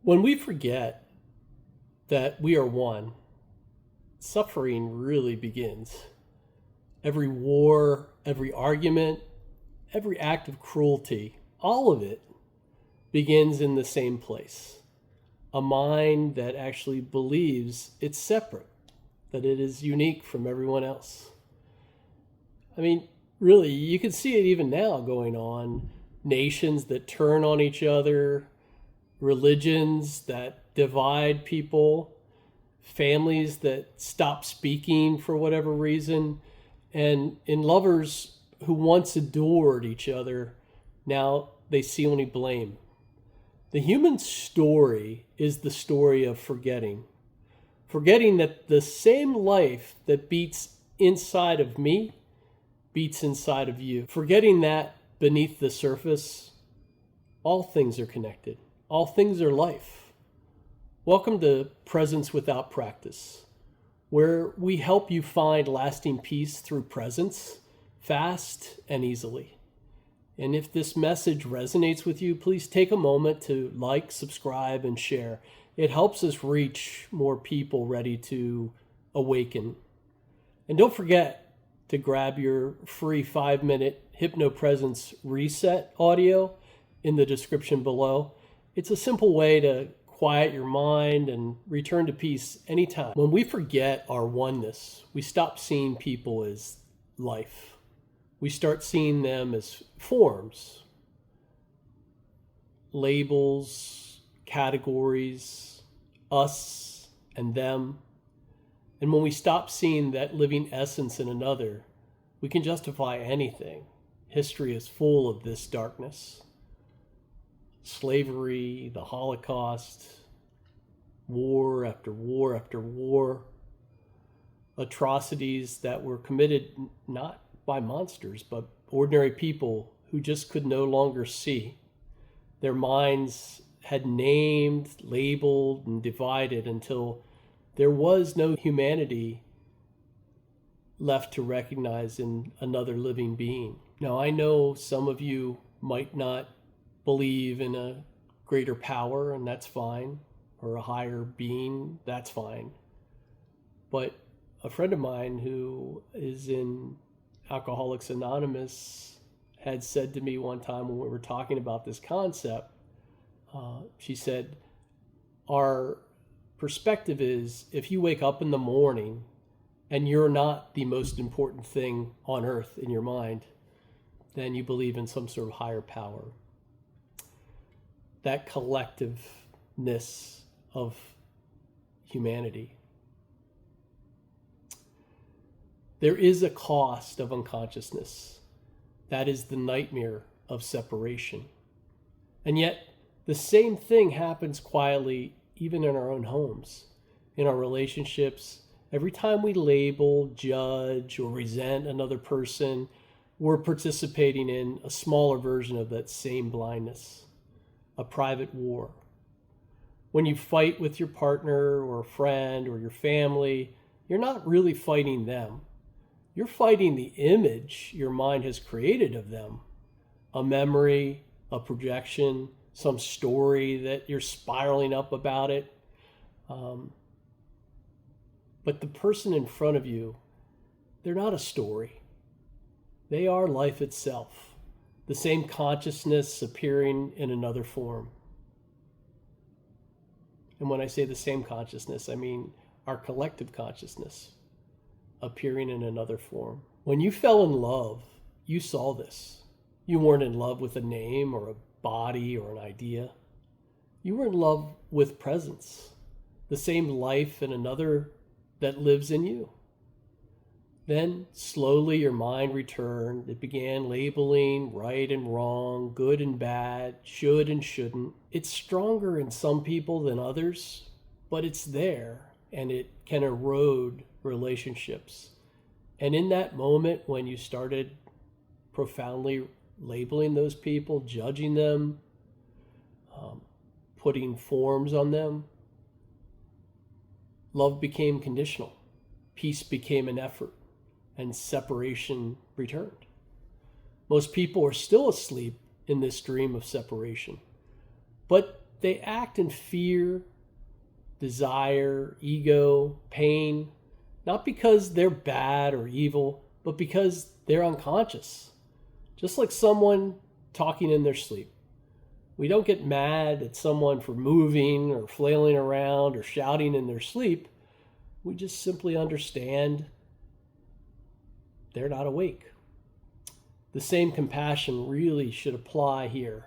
When we forget that we are one, suffering really begins. Every war, every argument, every act of cruelty, all of it begins in the same place. A mind that actually believes it's separate, that it is unique from everyone else. I mean, really, you can see it even now going on. Nations that turn on each other, religions that divide people, families that stop speaking for whatever reason, and in lovers who once adored each other, now they see only blame. The human story is the story of forgetting. Forgetting that the same life that beats inside of me beats inside of you. Forgetting that beneath the surface, all things are connected. All things are life. Welcome to Presence Without Practice, where we help you find lasting peace through presence, fast and easily. And if this message resonates with you, please take a moment to like, subscribe, and share. It helps us reach more people ready to awaken. And don't forget to grab your free 5-minute HypnoPresence reset audio in the description below. It's a simple way to quiet your mind and return to peace anytime. When we forget our oneness, we stop seeing people as life. We start seeing them as forms, labels, categories, us and them. And when we stop seeing that living essence in another, we can justify anything. History is full of this darkness. Slavery, the Holocaust, war after war after war, atrocities that were committed not by monsters, but ordinary people who just could no longer see. Their minds had named, labeled, and divided until there was no humanity left to recognize in another living being. Now, I know some of you might not believe in a greater power, and that's fine, or a higher being, that's fine. But a friend of mine who is in Alcoholics Anonymous had said to me one time when we were talking about this concept, she said, our perspective is if you wake up in the morning and you're not the most important thing on earth in your mind, then you believe in some sort of higher power. That collectiveness of humanity. There is a cost of unconsciousness. That is the nightmare of separation. And yet, the same thing happens quietly even in our own homes, in our relationships. Every time we label, judge, or resent another person, we're participating in a smaller version of that same blindness, a private war. When you fight with your partner or a friend or your family, you're not really fighting them. You're fighting the image your mind has created of them, a memory, a projection, some story that you're spiraling up about it. But the person in front of you, they're not a story. They are life itself, the same consciousness appearing in another form. And when I say the same consciousness, I mean our collective consciousness appearing in another form. When you fell in love, you saw this. You weren't in love with a name or a body or an idea. You were in love with presence, the same life in another that lives in you. Then slowly your mind returned. It began labeling right and wrong, good and bad, should and shouldn't. It's stronger in some people than others, but it's there and it can erode relationships. And in that moment when you started profoundly labeling those people, judging them, putting forms on them, love became conditional. Peace became an effort, and separation returned. Most people are still asleep in this dream of separation. But they act in fear, desire, ego, pain, not because they're bad or evil, but because they're unconscious. Just like someone talking in their sleep. We don't get mad at someone for moving or flailing around or shouting in their sleep. We just simply understand they're not awake. The same compassion really should apply here.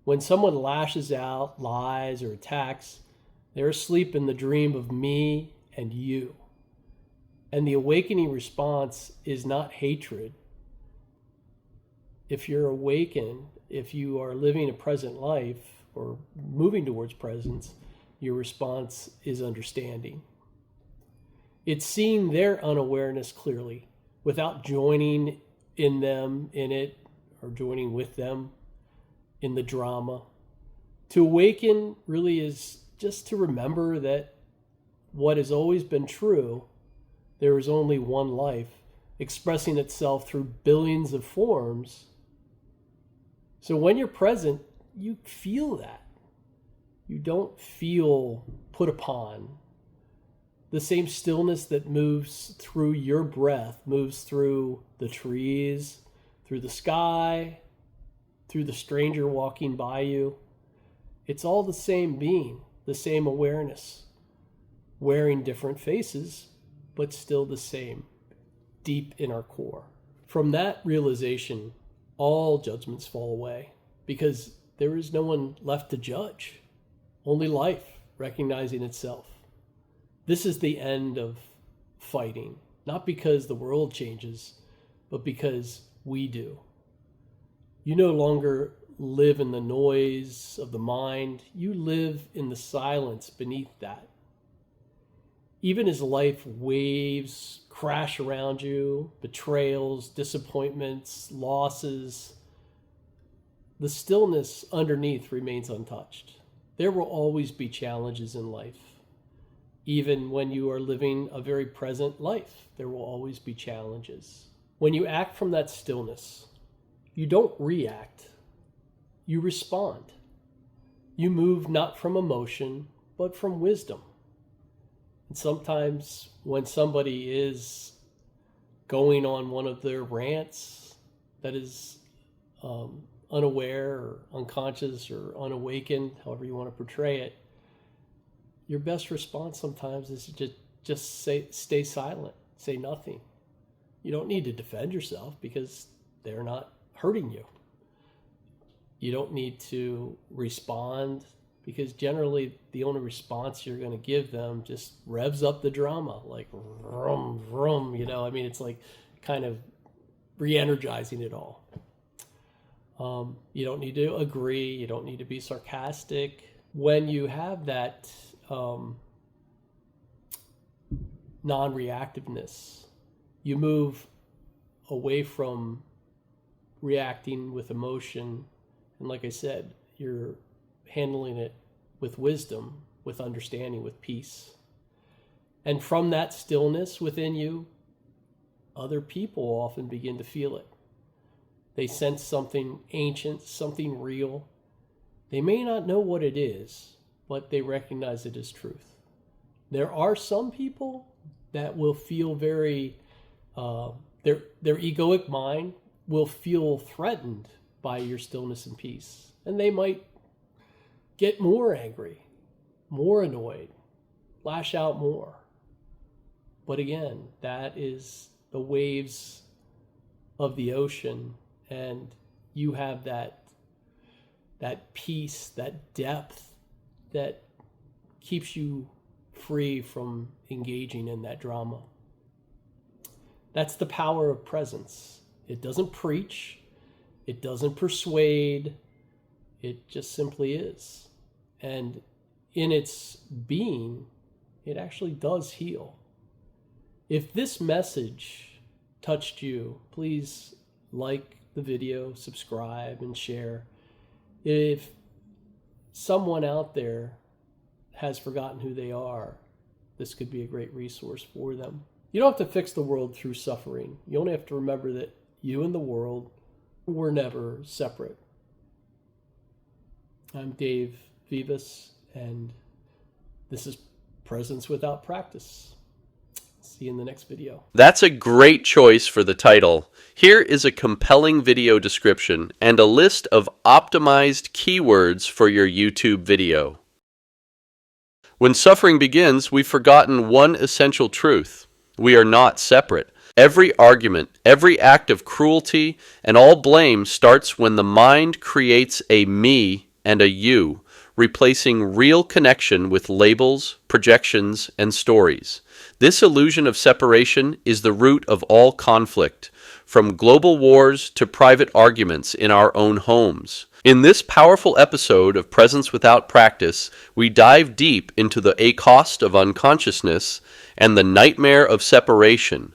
When someone lashes out, lies, or attacks, they're asleep in the dream of me and you. And the awakening response is not hatred. If you're awakened, if you are living a present life or moving towards presence, your response is understanding. It's seeing their unawareness clearly without joining in them in it or joining with them in the drama. To awaken really is just to remember that what has always been true, there is only one life expressing itself through billions of forms. So when you're present, you feel that. You don't feel put upon. The same stillness that moves through your breath moves through the trees, through the sky, through the stranger walking by you. It's all the same being, the same awareness, wearing different faces, but still the same, deep in our core. From that realization, all judgments fall away because there is no one left to judge, only life recognizing itself. This is the end of fighting, not because the world changes, but because we do. You no longer live in the noise of the mind, you live in the silence beneath that. Even as life waves crash around you, betrayals, disappointments, losses, the stillness underneath remains untouched. There will always be challenges in life. Even when you are living a very present life, there will always be challenges. When you act from that stillness, you don't react, you respond. You move not from emotion, but from wisdom. And sometimes when somebody is going on one of their rants that is unaware or unconscious or unawakened, however you want to portray it, your best response sometimes is to just stay silent, say nothing. You don't need to defend yourself because they're not hurting you. You don't need to respond because generally the only response you're going to give them just revs up the drama, like vroom, vroom, it's like kind of re-energizing it all. You don't need to agree. You don't need to be sarcastic. When you have that non-reactiveness, you move away from reacting with emotion. And like I said, you're handling it with wisdom, with understanding, with peace. And from that stillness within you, other people often begin to feel it. They sense something ancient, something real. They may not know what it is, but they recognize it as truth. There are some people that will feel very, their egoic mind will feel threatened by your stillness and peace. And they might get more angry, more annoyed, lash out more. But again, that is the waves of the ocean, and you have that peace, that depth that keeps you free from engaging in that drama. That's the power of presence. It doesn't preach, it doesn't persuade, it just simply is. And in its being, it actually does heal. If this message touched you, please like the video, subscribe, and share. If someone out there has forgotten who they are, this could be a great resource for them. You don't have to fix the world through suffering. You only have to remember that you and the world were never separate. I'm Dave Vivas, and this is Presence Without Practice. See you in the next video. That's a great choice for the title. Here is a compelling video description and a list of optimized keywords for your YouTube video. When suffering begins, we've forgotten one essential truth. We are not separate. Every argument, every act of cruelty, and all blame starts when the mind creates a me and a you, replacing real connection with labels, projections, and stories. This illusion of separation is the root of all conflict, from global wars to private arguments in our own homes. In this powerful episode of Presence Without Practice, we dive deep into the ACOST of unconsciousness and the nightmare of separation.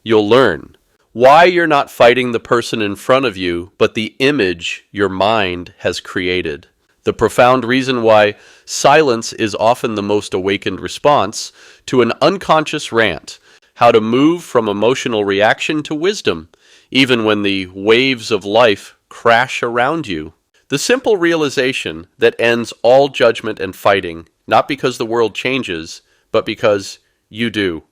You'll learn why you're not fighting the person in front of you, but the image your mind has created. The profound reason why silence is often the most awakened response to an unconscious rant. How to move from emotional reaction to wisdom, even when the waves of life crash around you. The simple realization that ends all judgment and fighting, not because the world changes, but because you do.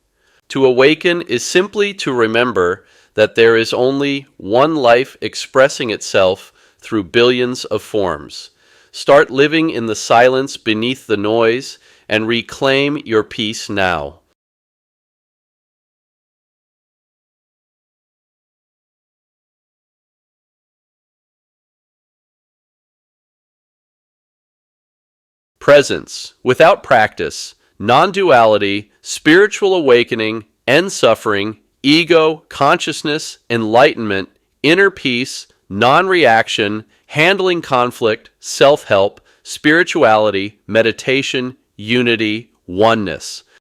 To awaken is simply to remember that there is only one life expressing itself through billions of forms. Start living in the silence beneath the noise and reclaim your peace now. Presence, without practice, non-duality, spiritual awakening, end suffering, ego, consciousness, enlightenment, inner peace, non-reaction, handling conflict, self-help, spirituality, meditation, unity, oneness.